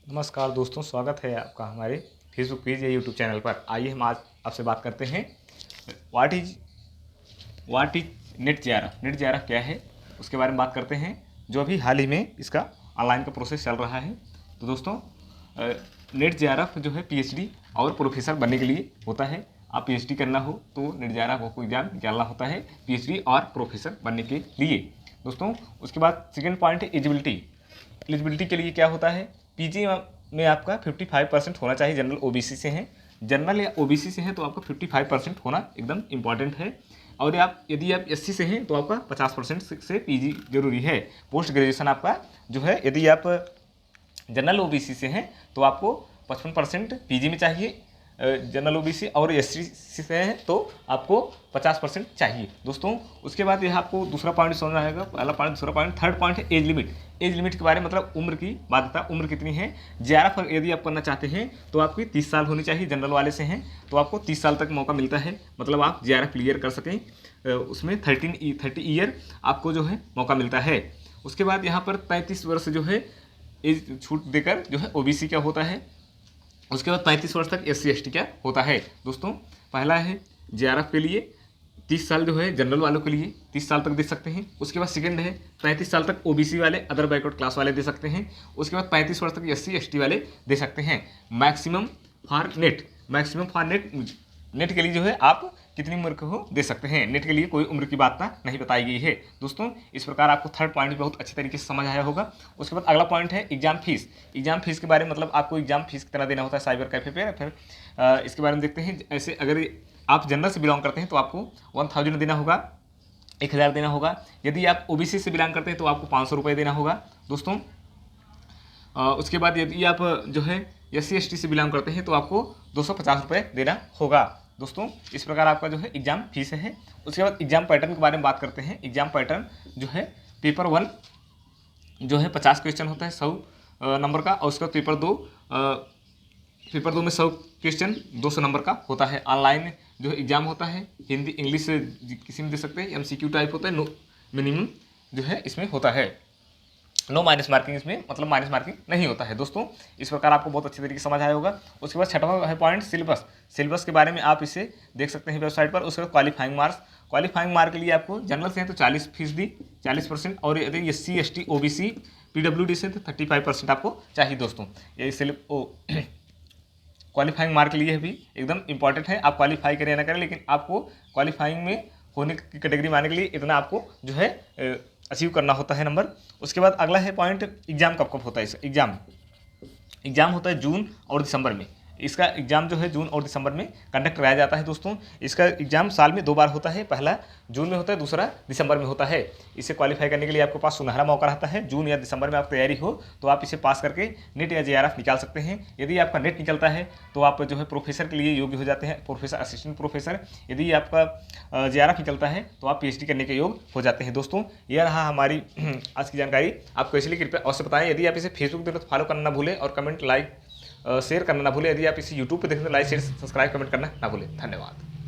नमस्कार दोस्तों, स्वागत है आपका हमारे फेसबुक पेज या यूट्यूब चैनल पर। आइए हम आज आपसे बात करते हैं what is net JRF. Net JRF क्या है उसके बारे में बात करते हैं, जो अभी हाल ही में इसका ऑनलाइन का प्रोसेस चल रहा है। तो दोस्तों, नेट जेआरएफ जो है पीएचडी और प्रोफेसर बनने के लिए होता है। आप पीएचडी करना हो तो नेट जेआरएफ आपको एग्जाम निकालना होता है पीएचडी और प्रोफेसर बनने के लिए। दोस्तों, उसके बाद सेकेंड पॉइंट है एलिजिबिलिटी। एलिजिबिलिटी के लिए क्या होता है, पीजी में आपका 55% होना चाहिए। जनरल ओबीसी से हैं, जनरल या ओबीसी से हैं तो आपका 55% होना एकदम इंपॉर्टेंट है। और यदि आप एससी से हैं तो आपका 50% से पीजी जरूरी है। पोस्ट ग्रेजुएशन आपका जो है, यदि आप जनरल ओबीसी से हैं तो आपको 55% पीजी में चाहिए जनरल ओबीसी, और एससी से हैं तो आपको 50% चाहिए। दोस्तों, उसके बाद यह आपको दूसरा पॉइंट समझ आएगा। पहला पॉइंट, दूसरा पॉइंट, थर्ड पॉइंट है एज लिमिट। एज लिमिट के बारे में मतलब उम्र की बाध्यता, उम्र कितनी है। जेआरएफ यदि आप करना चाहते हैं तो आपकी 30 साल होनी चाहिए। जनरल वाले से हैं तो आपको 30 साल तक मौका मिलता है, मतलब आप जेआरएफ क्लियर कर सकें। उसमें 30 ईयर आपको जो है मौका मिलता है। उसके बाद यहाँ पर 35 वर्ष जो है एज छूट देकर जो है ओबीसी क्या होता है। उसके बाद 35 वर्ष तक एससी एसटी क्या होता है। दोस्तों, पहला है जेआरएफ के लिए 30 साल जो है जनरल वालों के लिए 30 साल तक दे सकते हैं। उसके बाद सेकंड है 35 साल तक ओबीसी वाले, अदर बैकवर्ड क्लास वाले दे सकते हैं। उसके बाद 35 वर्ष तक एससी एसटी वाले दे सकते हैं। Maximum for net, maximum for net के लिए जो है आप कितनी उम्र को दे सकते हैं। नेट के लिए कोई उम्र की बात नहीं बताई गई है। दोस्तों, इस प्रकार आपको थर्ड पॉइंट बहुत अच्छी तरीके से समझ आया होगा। उसके बाद अगला पॉइंट है एग्जाम फीस। एग्जाम फीस के बारे में मतलब आपको एग्जाम फीस कितना देना होता है साइबर कैफे पे। फिर इसके बारे में देखते हैं। ऐसे अगर आप जनरल से बिलोंग करते हैं तो आपको 1000 देना होगा, 1000 देना होगा। यदि आप ओबीसी से बिलोंग करते हैं तो आपको 500 रुपये देना होगा। दोस्तों, उसके बाद यदि आप जो है एससी एसटी से बिलोंग करते हैं तो आपको 250 रुपये देना होगा। दोस्तों, इस प्रकार आपका जो है एग्जाम फीस है। उसके बाद एग्जाम पैटर्न के बारे में बात करते हैं। एग्जाम पैटर्न जो है पेपर 1 जो है 50 क्वेश्चन होता है 100 नंबर का, और उसके बाद पेपर 2 में 100 क्वेश्चन 200 नंबर का होता है। ऑनलाइन जो है एग्जाम होता है, हिंदी इंग्लिश से किसी में दे सकते हैं। एमसीक्यू टाइप होता है। नो मिनिमम जो है इसमें होता है, नो माइनस मार्किंग, इसमें मतलब माइनस मार्किंग नहीं होता है। दोस्तों, इस प्रकार आपको बहुत अच्छी तरीके से समझ आया होगा। उसके बाद छठवां है पॉइंट सिलेबस। सिलेबस के बारे में आप इसे देख सकते हैं वेबसाइट पर। उसके बाद क्वालिफाइंग मार्क्स। क्वालिफाइंग मार्क के लिए आपको जनरल से हैं तो 40%, 40%, और यदि एससी एसटी ओबीसी पीडब्ल्यूडी से तो 35% आपको चाहिए। दोस्तों, ये क्वालिफाइंग मार्क के लिए भी एकदम इंपॉर्टेंट है। आप क्वालिफाई करें ना करें, लेकिन आपको क्वालिफाइंग में होने की कैटेगरी में आने के लिए इतना आपको जो है अचीव करना होता है नंबर। उसके बाद अगला है पॉइंट एग्जाम कब कब होता है। एग्जाम होता है जून और दिसंबर में। इसका एग्जाम जो है जून और दिसंबर में कंडक्ट कराया जाता है। दोस्तों, इसका एग्जाम साल में 2 बार होता है। पहला जून में होता है, दूसरा दिसंबर में होता है। इसे क्वालिफाई करने के लिए आपके पास सुनहरा मौका रहता है। जून या दिसंबर में आप तैयारी हो तो आप इसे पास करके नेट या जेआरएफ निकाल सकते हैं। यदि आपका नेट निकलता है तो आप जो है प्रोफेसर के लिए योग्य हो जाते हैं, प्रोफेसर, असिस्टेंट प्रोफेसर। यदि आपका जेआरएफ निकलता है तो आप पीएचडी करने के योग्य हो जाते हैं। दोस्तों, यह रहा हमारी आज की जानकारी। आपको इसलिए कृपया अवश्य बताएं। यदि आप इसे फेसबुक पर तो फॉलो करना ना भूलें, और कमेंट लाइक शेयर करना ना भूलें। यदि आप इसे यूट्यूब पर देखें तो लाइक शेयर सब्सक्राइब कमेंट करना ना भूलें। धन्यवाद।